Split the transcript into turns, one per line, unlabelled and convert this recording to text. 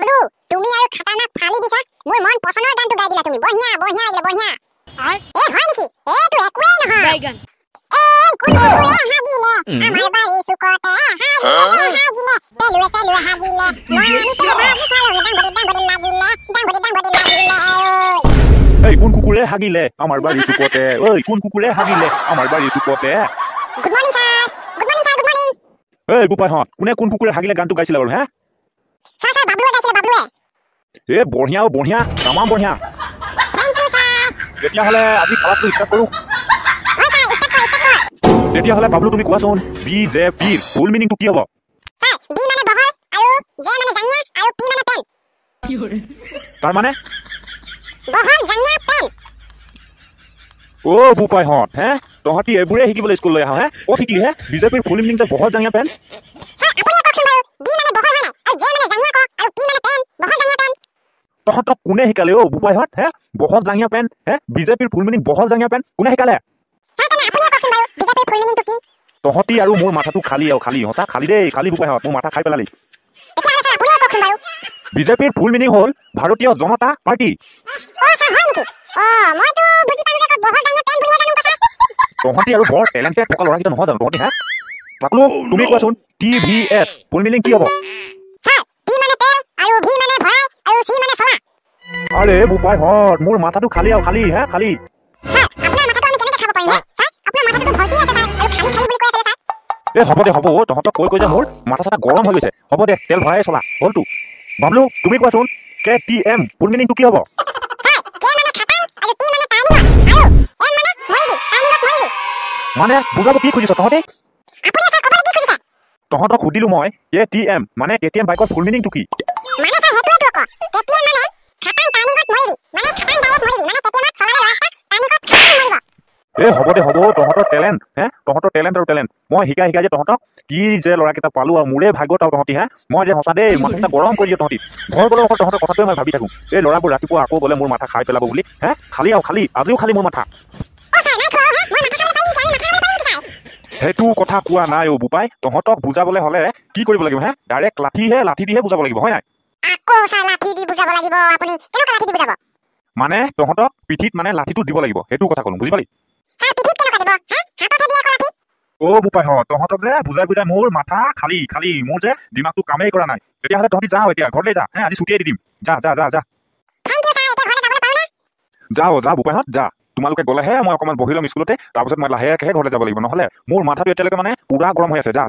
বাবলু তুমি আৰু খাতাৰনাক ফালি দিছা মোৰ মন পছন্দৰ গানটো গাই দিলা তুমি বঢ়িয়া বঢ়িয়া লাগিলে বঢ়িয়া এ হয় নেকি এটো একোই নহয় বাইগান এই কোন কুকুৰে হাগিলে আমাৰ বাৰী চুকতে হাগিলে পেলুৱে পেলুৱে হাগিলে মই আমি হাগি খালো ডাঙবডি লাগিলে
এই কোন কুকুৰে হাগিলে আমাৰ বাৰী চুকতে ঐ কোন কুকুৰে হাগিলে আমাৰ বাৰী চুকতে
good morning sir good morning sir good morning
এই বুপাইহঁত কোনে কোন কুকুৰে হাগিলে গানটো গাইছিলে বাৰু হে
স্যাৰ বাবলুৱে গাইছিলে বাবলুৱে
এ বঢ়িয়া বঢ়িয়া তামাম বঢ়িয়া
থ্যাংক ইউ স্যাৰ
তেতিয়াহ'লে আজি ক্লাছটো ষ্টাৰ্ট কৰোঁ
হয় স্যাৰ ষ্টাৰ্ট কৰ
তেতিয়াহ'লে বাবলু তুমি কোৱাচোন বি জে পিৰ ফুল মিনিংটো কি হ'ব
স্যাৰ বি মানে বহল আৰু জে মানে জাঙিয়া আৰু পি মানে পেন
তাৰ মানে
বহল জাঙিয়া পেন
অ বুপাইহঁত হে তহঁতি এইবোৰে শিকিবলৈ স্কুললৈ আহা হে ক'ত শিকিলি হে বিজেপিৰ ফুল মিনিং যে বহল জাঙিয়া পেন
স্যাৰ আপুনি কওকচোন বাৰু বি মানে বহল হয় নাই আৰু জে মানে জাঙিয়া ক আৰু পি মানে পেন বহল জাঙিয়া পেন
তহঁতক কোনে শিকালে অ বুপাইহঁত হে বহল জাঙিয়া পেন হে বিজেপিৰ ফুল মিনিং বহল জাঙিয়া পেন কোনে শিকালে
স্যাৰ তেনে আপুনি কওকচোন বাৰু বিজেপিৰ ফুল মিনিংটো কি
তহঁতি আৰু মোৰ মাথাটো খালী আৰু খালী সঁচা খালী দেই খালী বুপাইহঁত মোৰ মাথা খাই পেলালি
তেতিয়াহ'লে স্যাৰ আপুনি কওকচোন বাৰু
বিজেপিৰ ফুল মিনিং হ'ল ভাৰতীয় জনতা পাৰ্টি
অ স্যাৰ হয় নেকি মইতো বুজি পালো যে বহল জাঙিয়া পেন বুলিহে জানো কথা
তহঁতি আৰু বৰ টেলেণ্টেড থকা ল'ৰাকেইটা নহয় জানো তহঁতি হে বাকলো তুমি কোৱাচোন TVS ফুল মিনিং কি হ'ব
স্যাৰ টি মানে তেল আৰু ভি মানে ভৰাই আৰু চি মানে চলা
আৰে বুপাইহঁত মোৰ মাথাটো খালী আৰু খালী হে খালী
স্যাৰ আপোনাৰ মাথাটো আমি কেনেকৈ খাব পাৰিম হে স্যাৰ আপোনাৰ মাথাটো ভৰ্তি আছে স্যাৰ আৰু খালী খালী বুলি কৈ আছে স্যাৰ
এ হ'ব দে হ'ব তহঁতক কৈ যে মোৰ মাথা চাথা গৰম হৈ গৈছে হ'ব দে তেল ভৰাই চলা হ'লতো বাবলু তুমি কোৱাচোন KTM ফুল মিনিংটো কি হ'ব
স্যাৰ কে মানে খাটাং আৰু টি মানে টাৰ্নিং আৰু এম মানে মৰিবি টাৰ্নিঙত মৰিবি
মানে বুজাব কি খুজিছ তহঁতি
আপুনি স্যাৰ ক'বলৈ কি খুজিছে
তহঁতক সুধিলো মই KTM মানে KTM বাইকৰ ফুল মিনিংটো কি
মানে স্যাৰ হেতুৱেটো আকৌ কেটিএম মানে খাটাং টাৰ্নিঙত মৰিবি মানে খাটাং ডাইৰেক্ট মৰিবি মানে কেটিএমত চলালে ৰাস্তা টাৰ্নিঙত খাটাং মৰিব
এ হ'ব দে হ'ব তহঁতৰ টেলেণ্ট হে তহঁতৰ টেলেণ্ট আৰু টেলেণ্ট মই শিকাই যে তহঁতক কি যে ল'ৰাকেইটা পালো আৰু মোৰে ভাগ্যত আৰু তহঁতি হে মই যে সঁচা দেই মাথা চাথা গৰম কৰি দিয়ে তহঁতি ঘৰ গ'লে অকল তহঁতৰ কথাটোৱে মই ভাবি থাকোঁ এই ল'ৰাবোৰ ৰাতিপুৱা আকৌ গ'লে মোৰ মাথা খাই পেলাব বুলি হে খালী আৰু খালী আজিও খালী মোৰ মাথা
অ স্যাৰ নাই খোৱা হে মই মাথা খাব পাৰিম নেকি আমি মাথা খাব পাৰিম নেকি স্যাৰ
সেইটো কথা কোৱা নাই অ বোপাই তহঁতক বুজাবলৈ হ'লে কি কৰিব লাগিব হে ডাইৰেক্ট লাঠি দিহে বুজাব লাগিব হয় নাই
আকৌ স্যাৰ লাঠি দি বুজাব লাগিব আপুনি কেনেকুৱা লাঠি দি বুজাব
মানে তহঁতক পিঠিত মানে লাঠিটো দিব লাগিব সেইটো কথা ক'লো বুজি পালি
স্যাৰ পিঠিত কেনেকুৱা দিব হে হাততহে দিয়ে আকৌ লাঠি
অ বোপাইহঁত তহঁতক যে বুজাই মোৰ মাথা খালী মোৰ যে দিমাগটো কামেই কৰা নাই তেতিয়াহ'লে তহঁতি যাওঁ এতিয়া ঘৰলৈ যা হে আজি ছুটিয়ে দি দিম যা
থেংক ইউ স্যাৰ এতিয়া ঘৰলৈ যাবলৈ পাৰোঁ নে
যা বোপাইহঁত যা তোমালোকে গ'লেহে মই অকণমান বহি ল'ম স্কুলতে তাৰপিছত মই লাহেকৈ ঘৰলৈ যাব লাগিব নহ'লে মোৰ মাথাটো এতিয়ালৈকে মানে পুৰা গৰম হৈ আছে যা